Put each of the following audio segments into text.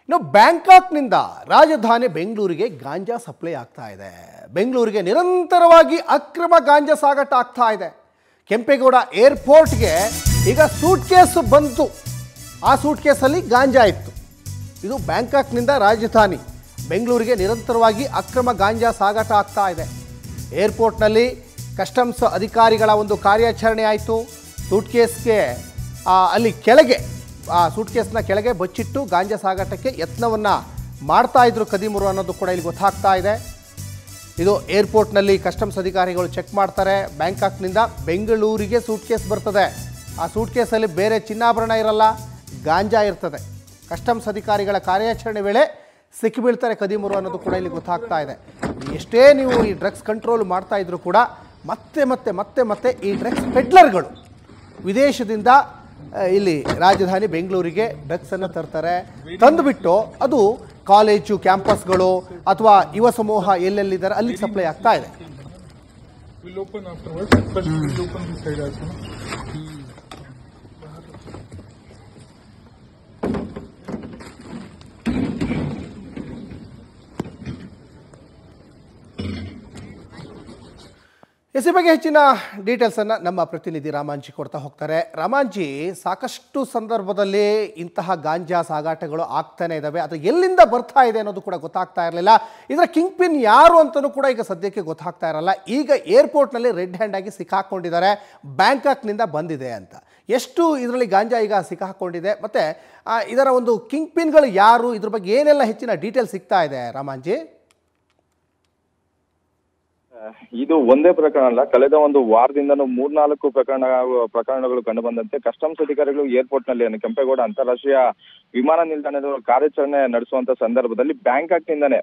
ಇನ್ನು ಬ್ಯಾಂಕಾಕ್ನಿಂದ ರಾಜಧಾನಿ ಬೆಂಗಳೂರಿಗೆ ಗಾಂಜಾ ಸಪ್ಲೈ ಆಗ್ತಾ ಇದೆ. ಬೆಂಗಳೂರಿಗೆ ನಿರಂತರವಾಗಿ ಅಕ್ರಮ ಗಾಂಜಾ ಸಾಗಾಟ ಆಗ್ತಾ ಇದೆ. ಕೆಂಪೇಗೌಡ ಏರ್ಪೋರ್ಟ್ಗೆ ಈಗ ಸೂಟ್ ಕೇಸ್ ಬಂತು. ಆ ಸೂಟ್ ಕೇಸಲ್ಲಿ ಗಾಂಜಾ ಇತ್ತು. ಇದು ಬ್ಯಾಂಕಾಕ್ನಿಂದ ರಾಜಧಾನಿ ಬೆಂಗಳೂರಿಗೆ ನಿರಂತರವಾಗಿ ಅಕ್ರಮ ಗಾಂಜಾ ಸಾಗಾಟ ಆಗ್ತಾ ಇದೆ. ಏರ್ಪೋರ್ಟ್ನಲ್ಲಿ ಕಸ್ಟಮ್ಸ್ ಅಧಿಕಾರಿಗಳ ಒಂದು ಕಾರ್ಯಾಚರಣೆ ಆಯಿತು. ಸೂಟ್ ಕೇಸ್ಗೆ ಅಲ್ಲಿ ಕೆಳಗೆ ಸೂಟ್ ಕೇಸ್ನ ಕೆಳಗೆ ಬಚ್ಚಿಟ್ಟು ಗಾಂಜಾ ಸಾಗಾಟಕ್ಕೆ ಯತ್ನವನ್ನು ಮಾಡ್ತಾ ಇದ್ರು ಕದೀಮರು ಅನ್ನೋದು ಕೂಡ ಇಲ್ಲಿ ಗೊತ್ತಾಗ್ತಾ ಇದೆ. ಇದು ಏರ್ಪೋರ್ಟ್ನಲ್ಲಿ ಕಸ್ಟಮ್ಸ್ ಅಧಿಕಾರಿಗಳು ಚೆಕ್ ಮಾಡ್ತಾರೆ. ಬ್ಯಾಂಕಾಕ್ನಿಂದ ಬೆಂಗಳೂರಿಗೆ ಸೂಟ್ ಕೇಸ್ ಬರ್ತದೆ. ಆ ಸೂಟ್ ಕೇಸಲ್ಲಿ ಬೇರೆ ಚಿನ್ನಾಭರಣ ಇರಲ್ಲ, ಗಾಂಜಾ ಇರ್ತದೆ. ಕಸ್ಟಮ್ಸ್ ಅಧಿಕಾರಿಗಳ ಕಾರ್ಯಾಚರಣೆ ವೇಳೆ ಸಿಕ್ಕಿಬೀಳ್ತಾರೆ ಕದೀಮರು ಅನ್ನೋದು ಕೂಡ ಇಲ್ಲಿ ಗೊತ್ತಾಗ್ತಾ ಇದೆ. ಎಷ್ಟೇ ನೀವು ಈ ಡ್ರಗ್ಸ್ ಕಂಟ್ರೋಲ್ ಮಾಡ್ತಾ ಇದ್ರು ಕೂಡ ಮತ್ತೆ ಈ ಡ್ರಗ್ಸ್ ಪೆಡ್ಲರ್ಗಳು ವಿದೇಶದಿಂದ ಇಲ್ಲಿ ರಾಜಧಾನಿ ಬೆಂಗಳೂರಿಗೆ ಡ್ರಗ್ಸನ್ನು ತರ್ತಾರೆ. ತಂದುಬಿಟ್ಟು ಅದು ಕಾಲೇಜು ಕ್ಯಾಂಪಸ್ಗಳು ಅಥವಾ ಯುವ ಸಮೂಹ ಎಲ್ಲೆಲ್ಲಿದ್ದಾರೆ ಅಲ್ಲಿ ಸಪ್ಲೈ ಆಗ್ತಾ ಇದೆ. ಈ ಬಗ್ಗೆ ಹೆಚ್ಚಿನ ಡೀಟೇಲ್ಸನ್ನು ನಮ್ಮ ಪ್ರತಿನಿಧಿ ರಾಮಾಂಜಿ ಕೊಡ್ತಾ ಹೋಗ್ತಾರೆ. ರಾಮಾಂಜಿ, ಸಾಕಷ್ಟು ಸಂದರ್ಭದಲ್ಲಿ ಇಂತಹ ಗಾಂಜಾ ಸಾಗಾಟಗಳು ಆಗ್ತಾನೆ ಇದ್ದಾವೆ. ಅದು ಎಲ್ಲಿಂದ ಬರ್ತಾ ಇದೆ ಅನ್ನೋದು ಕೂಡ ಗೊತ್ತಾಗ್ತಾ ಇರಲಿಲ್ಲ. ಇದರ ಕಿಂಗ್ ಪಿನ್ ಯಾರು ಅಂತಲೂ ಕೂಡ ಈಗ ಸದ್ಯಕ್ಕೆ ಗೊತ್ತಾಗ್ತಾ ಇರಲ್ಲ. ಈಗ ಏರ್ಪೋರ್ಟ್ನಲ್ಲಿ ರೆಡ್ ಹ್ಯಾಂಡ್ ಆಗಿ ಸಿಕ್ಕಾಕೊಂಡಿದ್ದಾರೆ. ಬ್ಯಾಂಕಾಕ್ನಿಂದ ಬಂದಿದೆ ಅಂತ. ಎಷ್ಟು ಇದರಲ್ಲಿ ಗಾಂಜಾ ಈಗ ಸಿಕ್ಕಾಕೊಂಡಿದೆ, ಮತ್ತು ಇದರ ಒಂದು ಕಿಂಗ್ ಪಿನ್ಗಳು ಯಾರು, ಇದ್ರ ಬಗ್ಗೆ ಏನೆಲ್ಲ ಹೆಚ್ಚಿನ ಡೀಟೇಲ್ಸ್ ಸಿಗ್ತಾ ಇದೆ ರಾಮಾಂಜಿ? ಇದು ಒಂದೇ ಪ್ರಕರಣ ಅಲ್ಲ, ಕಳೆದ ಒಂದು ವಾರದಿಂದನೂ 3-4 ಪ್ರಕರಣಗಳು ಕಂಡು ಬಂದಂತೆ ಕಸ್ಟಮ್ಸ್ ಅಧಿಕಾರಿಗಳು ಏರ್ಪೋರ್ಟ್ ನಲ್ಲಿ ಕೆಂಪೇಗೌಡ ಅಂತಾರಾಷ್ಟ್ರೀಯ ವಿಮಾನ ನಿಲ್ದಾಣದ ಕಾರ್ಯಾಚರಣೆ ನಡೆಸುವಂತ ಸಂದರ್ಭದಲ್ಲಿ ಬ್ಯಾಂಕಾಕ್ ನಿಂದಾನೆ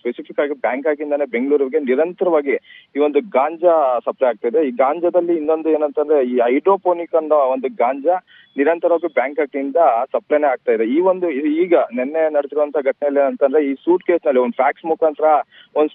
ಸ್ಪೆಸಿಫಿಕ್ ಆಗಿ ಬ್ಯಾಂಕಾಕ್ ಇಂದಾನೆ ಬೆಂಗಳೂರಿಗೆ ನಿರಂತರವಾಗಿ ಈ ಒಂದು ಗಾಂಜಾ ಸಪ್ಲೈ ಆಗ್ತಿದೆ. ಈ ಗಾಂಜಾದಲ್ಲಿ ಇನ್ನೊಂದು ಏನಂತಂದ್ರೆ ಈ ಹೈಡ್ರೋಪೋನಿಕ್ ಅನ್ನೋ ಒಂದು ಗಾಂಜಾ ನಿರಂತರವಾಗಿ ಬ್ಯಾಂಕಾಕ್ ನಿಂದ ಸಪ್ಲೈನೇ ಆಗ್ತಾ ಇದೆ. ಈಗ ನಿನ್ನೆ ನಡೆಸಿರುವಂತ ಘಟನೆಯಲ್ಲಿ ಏನಂತಂದ್ರೆ ಈ ಸೂಟ್ ಕೇಸ್ ನಲ್ಲಿ ಒಂದು ಫ್ಯಾಕ್ಸ್ ಮುಖಾಂತರ ಒಂದು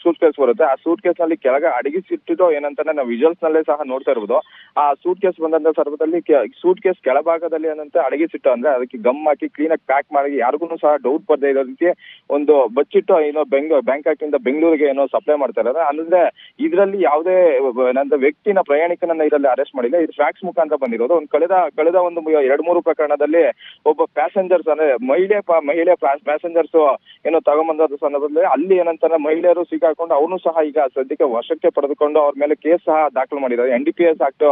ಸೂಟ್ ಕೇಸ್ ಬರುತ್ತೆ. ಆ ಸೂಟ್ ಕೇಸ್ ನಲ್ಲಿ ಕೆಳಗೆ ಅಡಗಿಸಿಟ್ಟಿದ್ದು ಏನಂತಂದ್ರೆ ನಾವು ವಿಜುವಲ್ಸ್ ನಲ್ಲೇ ಸಹ ನೋಡ್ತಾ ಇರ್ಬೋದು. ಆ ಸೂಟ್ ಕೇಸ್ ಬಂದಂತ ಸಂದರ್ಭದಲ್ಲಿ ಸೂಟ್ ಕೇಸ್ ಕೆಳಭಾಗದಲ್ಲಿ ಏನಂತ ಅಡಗಿಸಿಟ್ಟು ಅಂದ್ರೆ ಅದಕ್ಕೆ ಗಮ್ ಹಾಕಿ ಕ್ಲೀನ್ ಆಗಿ ಪ್ಯಾಕ್ ಮಾಡಿ ಯಾರಿಗೂ ಸಹ ಡೌಟ್ ಬರದೇ ಇರೋ ರೀತಿ ಒಂದು ಬಚ್ಚಿಟ್ಟು ಏನೋ ಬ್ಯಾಂಕಾಕ್ ಇಂದ ಬೆಂಗಳೂರಿಗೆ ಏನೋ ಸಪ್ಲೈ ಮಾಡ್ತಾ ಇದ್ದಾರೆ. ಅಂದ್ರೆ ಇದರಲ್ಲಿ ಯಾವುದೇ ಏನಂತ ವ್ಯಕ್ತಿನ ಪ್ರಯಾಣಿಕನನ್ನ ಇದರಲ್ಲಿ ಅರೆಸ್ಟ್ ಮಾಡಿಲ್ಲ. ಇದು ಫ್ಯಾಕ್ಸ್ ಮುಖಾಂತರ ಬಂದಿರೋದು. ಒಂದು ಕಳೆದ ಒಂದು 2-3 ಪ್ರಕರಣದಲ್ಲಿ ಒಬ್ಬ ಪ್ಯಾಸೆಂಜರ್ಸ್ ಅಂದ್ರೆ ಮಹಿಳೆ ಪ್ಯಾಸೆಂಜರ್ಸ್ ಏನೋ ತಗೊಂಬಂದ ಸಂದರ್ಭದಲ್ಲಿ ಅಲ್ಲಿ ಏನಂತಾರೆ ಮಹಿಳೆಯರು ಸಿಕ್ಕಾಕೊಂಡು ಅವನು ಸಹ ಈಗ ಸದ್ಯಕ್ಕೆ ವಶಕ್ಕೆ ಪಡೆದುಕೊಂಡು ಅವ್ರ ಮೇಲೆ ಕೇಸ್ ಸಹ ದಾಖಲು ಮಾಡಿದ್ದಾರೆ. NDPS ಆಕ್ಟ್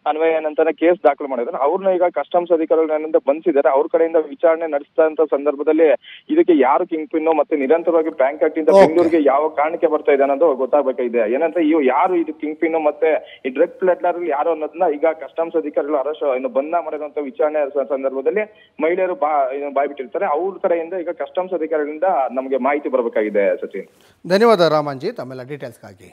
ಅನ್ವಯ ಏನಂತಾನೆ ಕೇಸ್ ದಾಖಲು ಮಾಡಿದ್ದಾರೆ. ಅವ್ರನ್ನ ಈಗ ಕಸ್ಟಮ್ಸ್ ಅಧಿಕಾರಿಗಳು ಏನಂತ ಬಂಧಿಸಿದ್ದಾರೆ. ಅವ್ರ ಕಡೆಯಿಂದ ವಿಚಾರಣೆ ನಡೆಸಿದಂತ ಸಂದರ್ಭದಲ್ಲಿ ಇದಕ್ಕೆ ಯಾರು ಕಿಂಗ್ ಪಿನ್ ಮತ್ತೆ ನಿರಂತರವಾಗಿ ಬ್ಯಾಂಕಾಕ್ ಇಂದ ಬೆಂಗಳೂರಿಗೆ ಯಾವ ಕಾರಣಕ್ಕೆ ಬರ್ತಾ ಇದೆ ಅನ್ನೋದು ಗೊತ್ತಾಗಬೇಕಿದೆ. ಏನಂತ ಯಾರು ಇದು ಕಿಂಗ್ ಪಿನ್ ಮತ್ತೆ ಈ ಡ್ರಗ್ ಪ್ಲೆಡ್ಲರ್ ಯಾರು ಅನ್ನೋದನ್ನ ಈಗ ಕಸ್ಟಮ್ಸ್ ಅಧಿಕಾರಿಗಳು ಅರೆಸ್ಟ್ ಬಂಧನ ಮಾಡಿರುವಂತ ವಿಚಾರಣೆ ಸಂದರ್ಭದಲ್ಲಿ ಮಹಿಳೆಯರು ಬಾಯ್ಬಿಟ್ಟಿರ್ತಾರೆ. ಅವ್ರ ಕಡೆಯಿಂದ ಈಗ ಕಸ್ಟಮ್ಸ್ ಅಧಿಕಾರಿಗಳಿಂದ ನಮಗೆ ಮಾಹಿತಿ ಬರಬೇಕಾಗಿದೆ. ಸಚಿನ್, ಧನ್ಯವಾದ ರಾಮಾಂಜಿ ತಮ್ಮೆಲ್ಲ ಡೀಟೇಲ್ಸ್ಗಾಗಿ.